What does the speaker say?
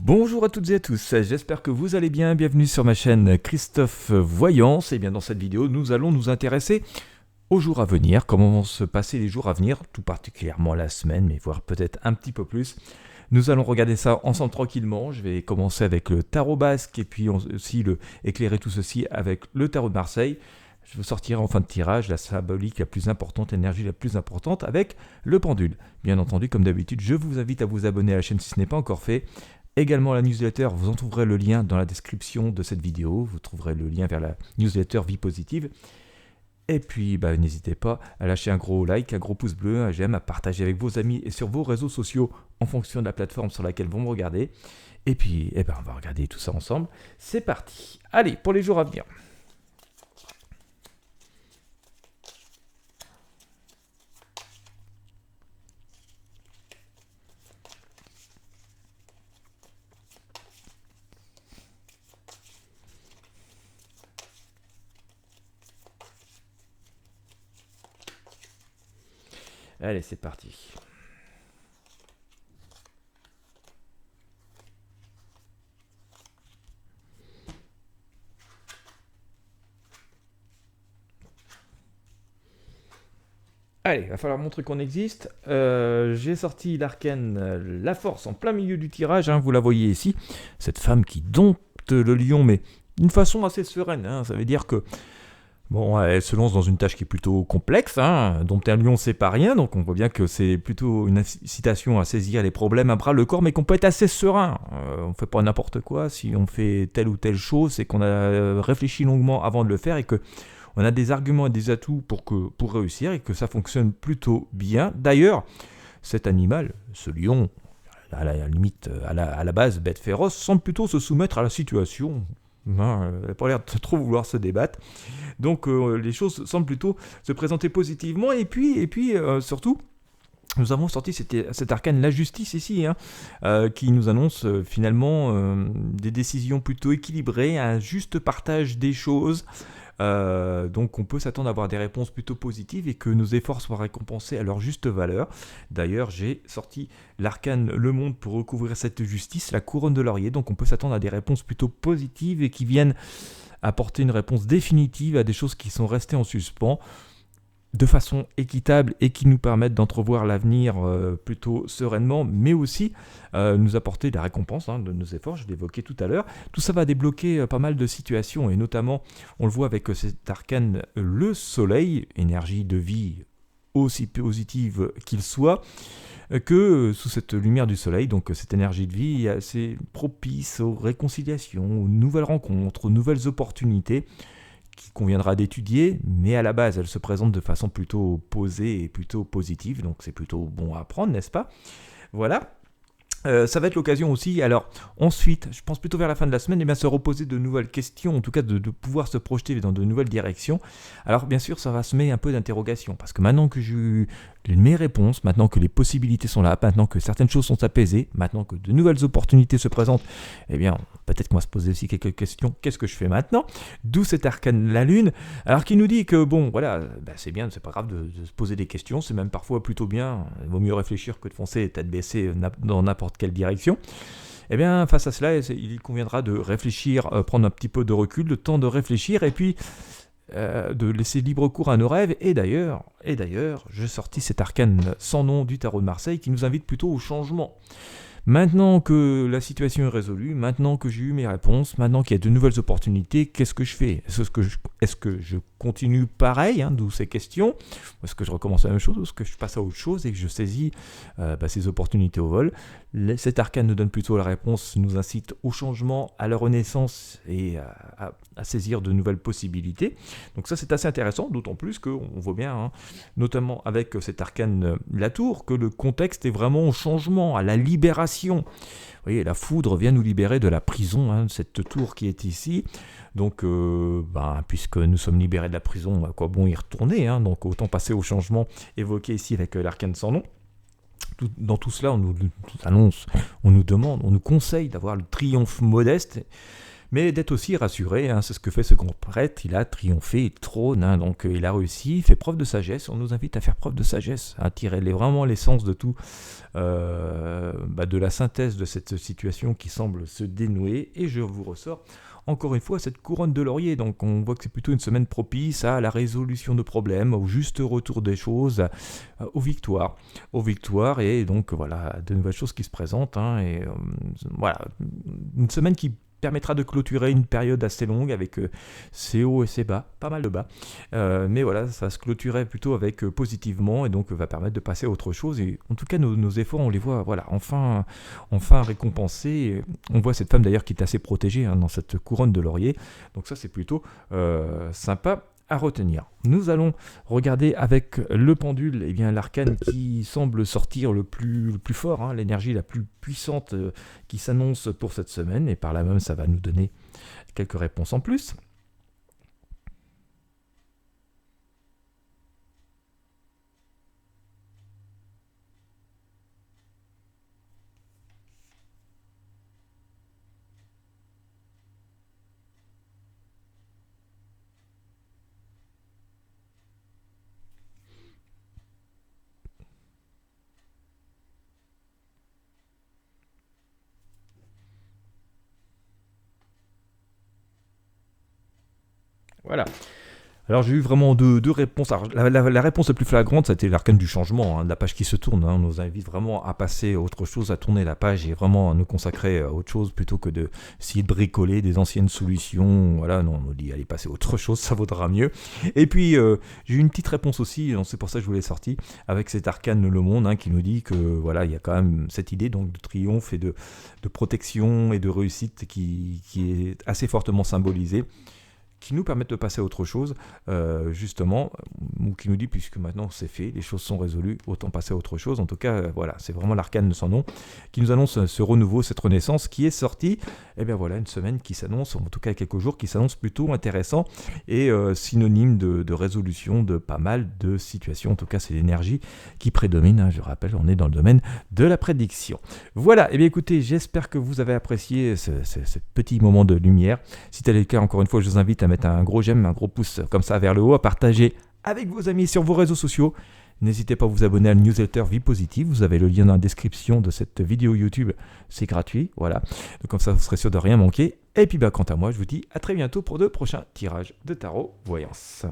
Bonjour à toutes et à tous, j'espère que vous allez bien, bienvenue sur ma chaîne Christophe Voyance. Et bien dans cette vidéo, nous allons nous intéresser aux jours à venir, comment vont se passer les jours à venir, tout particulièrement la semaine, mais voire peut-être un petit peu plus. Nous allons regarder ça ensemble tranquillement. Je vais commencer avec le tarot basque et puis aussi éclairer tout ceci avec le tarot de Marseille. Je sortirai en fin de tirage la symbolique la plus importante, l'énergie la plus importante avec le pendule. Bien entendu, comme d'habitude, je vous invite à vous abonner à la chaîne si ce n'est pas encore fait. Également la newsletter, vous en trouverez le lien dans la description de cette vidéo. Vous trouverez le lien vers la newsletter Vie Positive. Et puis, n'hésitez pas à lâcher un gros like, un gros pouce bleu, un j'aime, à partager avec vos amis et sur vos réseaux sociaux en fonction de la plateforme sur laquelle vous me regardez. Et puis, on va regarder tout ça ensemble. C'est parti. Allez, pour les jours à venir. Allez, c'est parti. Allez, il va falloir montrer qu'on existe. J'ai sorti l'arcane La Force en plein milieu du tirage, vous la voyez ici. Cette femme qui dompte le lion, mais d'une façon assez sereine. Ça veut dire que bon, elle se lance dans une tâche qui est plutôt complexe. Dompter un lion, c'est pas rien, donc on voit bien que c'est plutôt une incitation à saisir les problèmes à bras le corps, mais qu'on peut être assez serein. On fait pas n'importe quoi. Si on fait telle ou telle chose, c'est qu'on a réfléchi longuement avant de le faire et que on a des arguments et des atouts pour réussir et que ça fonctionne plutôt bien. D'ailleurs, cet animal, ce lion, à la limite, à la base, bête féroce, semble plutôt se soumettre à la situation. Elle n'a pas l'air de trop vouloir se débattre. Donc les choses semblent plutôt se présenter positivement. Et puis surtout, nous avons sorti cet arcane La Justice ici, qui nous annonce finalement des décisions plutôt équilibrées, un juste partage des choses. Donc on peut s'attendre à avoir des réponses plutôt positives et que nos efforts soient récompensés à leur juste valeur. D'ailleurs, j'ai sorti l'arcane Le Monde pour recouvrir cette justice, la couronne de laurier. Donc on peut s'attendre à des réponses plutôt positives et qui viennent apporter une réponse définitive à des choses qui sont restées en suspens de façon équitable et qui nous permettent d'entrevoir l'avenir plutôt sereinement, mais aussi nous apporter la récompense de nos efforts, je l'évoquais tout à l'heure. Tout ça va débloquer pas mal de situations, et notamment, on le voit avec cet arcane le soleil, énergie de vie aussi positive qu'il soit, que sous cette lumière du soleil, donc cette énergie de vie est assez propice aux réconciliations, aux nouvelles rencontres, aux nouvelles opportunités, qui conviendra d'étudier, mais à la base, elle se présente de façon plutôt posée et plutôt positive, donc c'est plutôt bon à apprendre, n'est-ce pas? Voilà. Ça va être l'occasion aussi, alors ensuite, je pense plutôt vers la fin de la semaine, se reposer de nouvelles questions, en tout cas de pouvoir se projeter dans de nouvelles directions. Alors bien sûr, ça va semer un peu d'interrogation, parce que maintenant que j'ai eu mes réponses, maintenant que les possibilités sont là, maintenant que certaines choses sont apaisées, maintenant que de nouvelles opportunités se présentent, peut-être qu'on va se poser aussi quelques questions. Qu'est-ce que je fais maintenant? D'où cet arcane la lune, alors qui nous dit que c'est bien, c'est pas grave de se poser des questions, c'est même parfois plutôt bien, il vaut mieux réfléchir que de foncer tête baissée dans n'importe quelle direction. Face à cela, il conviendra de réfléchir, prendre un petit peu de recul, le temps de réfléchir, et puis de laisser libre cours à nos rêves. Et d'ailleurs, j'ai sorti cet arcane sans nom du tarot de Marseille qui nous invite plutôt au changement. Maintenant que la situation est résolue, maintenant que j'ai eu mes réponses, maintenant qu'il y a de nouvelles opportunités, qu'est-ce que je fais? Est-ce que je continue pareil, d'où ces questions? Ou est-ce que je recommence la même chose? Ou est-ce que je passe à autre chose et que je saisis ces opportunités au vol? Cet arcane nous donne plutôt la réponse, nous incite au changement, à la renaissance et à saisir de nouvelles possibilités. Donc ça, c'est assez intéressant, d'autant plus qu'on voit bien, notamment avec cet arcane la tour, que le contexte est vraiment au changement, à la libération. Vous voyez, la foudre vient nous libérer de la prison, cette tour qui est ici. Donc, puisque nous sommes libérés de la prison, à quoi bon y retourner, donc autant passer au changement évoqué ici avec l'arcane sans nom. Dans tout cela, on nous annonce, on nous demande, on nous conseille d'avoir le triomphe modeste. mais d'être aussi rassuré, hein, c'est ce que fait ce grand prêtre, il a triomphé, il trône, hein, donc il a réussi, il fait preuve de sagesse, on nous invite à faire preuve de sagesse, à tirer vraiment l'essence de tout, de la synthèse de cette situation qui semble se dénouer, et je vous ressors encore une fois cette couronne de laurier, donc on voit que c'est plutôt une semaine propice à la résolution de problèmes, au juste retour des choses, aux victoires, et donc voilà, de nouvelles choses qui se présentent, hein, et voilà, une semaine qui permettra de clôturer une période assez longue avec ses hauts et ses bas, pas mal de bas. Mais voilà, ça se clôturait plutôt avec positivement et donc va permettre de passer à autre chose. Et en tout cas, nos efforts, on les voit voilà, enfin récompensés. Et on voit cette femme d'ailleurs qui est assez protégée hein, dans cette couronne de laurier. Donc ça, c'est plutôt sympa à retenir. Nous allons regarder avec le pendule eh bien, l'arcane qui semble sortir le plus fort, hein, l'énergie la plus puissante qui s'annonce pour cette semaine, et par là même ça va nous donner quelques réponses en plus. Voilà. Alors j'ai eu vraiment deux réponses. Alors, la réponse la plus flagrante, c'était l'arcane du changement, hein, de la page qui se tourne. Hein. On nous invite vraiment à passer à autre chose, à tourner la page et vraiment à nous consacrer à autre chose plutôt que d'essayer de bricoler des anciennes solutions. Voilà, non, on nous dit allez passer à autre chose, ça vaudra mieux. Et puis j'ai eu une petite réponse aussi, c'est pour ça que je vous l'ai sorti, avec cet arcane Le Monde hein, qui nous dit que voilà, il y a quand même cette idée donc de triomphe et de protection et de réussite qui est assez fortement symbolisée, qui nous permettent de passer à autre chose, justement, ou qui nous dit, puisque maintenant c'est fait, les choses sont résolues, autant passer à autre chose. En tout cas, voilà, c'est vraiment l'arcane de son nom, qui nous annonce ce renouveau, cette renaissance, qui est sortie, et bien voilà, une semaine qui s'annonce, en tout cas quelques jours, qui s'annonce plutôt intéressant, et synonyme de résolution de pas mal de situations. En tout cas, c'est l'énergie qui prédomine, hein, je rappelle, on est dans le domaine de la prédiction. Voilà, et bien écoutez, j'espère que vous avez apprécié ce petit moment de lumière. Si tel est le cas, encore une fois, je vous invite à mettre un gros j'aime, un gros pouce comme ça vers le haut, à partager avec vos amis sur vos réseaux sociaux. N'hésitez pas à vous abonner à la newsletter Vie Positive, vous avez le lien dans la description de cette vidéo YouTube, c'est gratuit, voilà. Donc comme ça vous serez sûr de rien manquer. Et puis quant à moi, je vous dis à très bientôt pour de prochains tirages de tarot voyance.